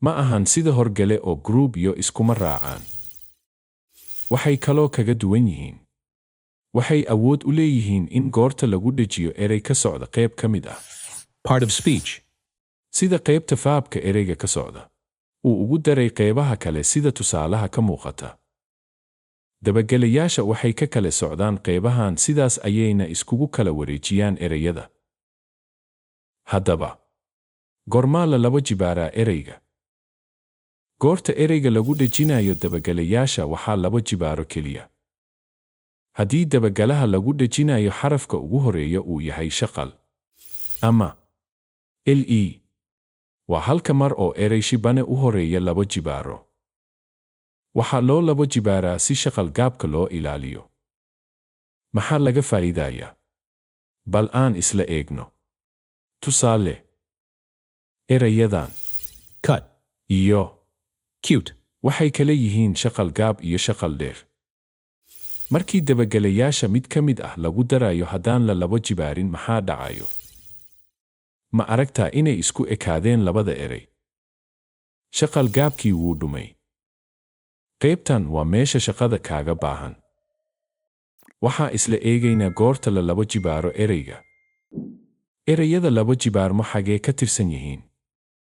Ma ahan sida horgale oo group iyo iskuma raacaan. Waxay kaloo kaga duwan yihiin. Waxay awood u leeyihiin in goorta lagu dhejiyo erey ka socda qayb ka mid ah part of speech, sida qaybta faabka ereyga ka socda uu ugu daray qaybaha kale sida tusaalaha ka muuqata. Dabagelayaasha waxay ka kala socdaan qaybahan sidaas ayayna iskugu kala wareejiyaan ereyada. Haddaba, goormaa la laba jibaaraa ereyga? Goorta ereyga lagu dhejinayo dabagelayaasha waxaa laba jibaaro keliya. Haddii dabagalaha lagu dhejinayo xarafka ugu horeeya uu yahay shaqal ama le, waa halka mar oo erey shibane u horeeya laba jibaaro. Waxaa loo laba jibaaraa si shaqal gaabka loo ilaaliyo. Maxaa laga faa'iidayaa? Bal aan isla eegno. Tusaale, erayadan cut, iyo cute, waxay kala yihiin shaqal gaab iyo shaqal dheer. Markii dabagelayaasha mid ka mid ah lagu darayo haddaan la laba jibaarin maxaa dhacayo? Ma aragtaa inay isku ekaadeen labada erey? Shaqal gaabkii wuu dhumay. Qaybtan waa meesha shaqada kaaga baahan. Waxaa isla eegaynaa goorta la laba jibaaro ereyga. Ereyada laba jibaarmo xagee ka tirsan yihiin?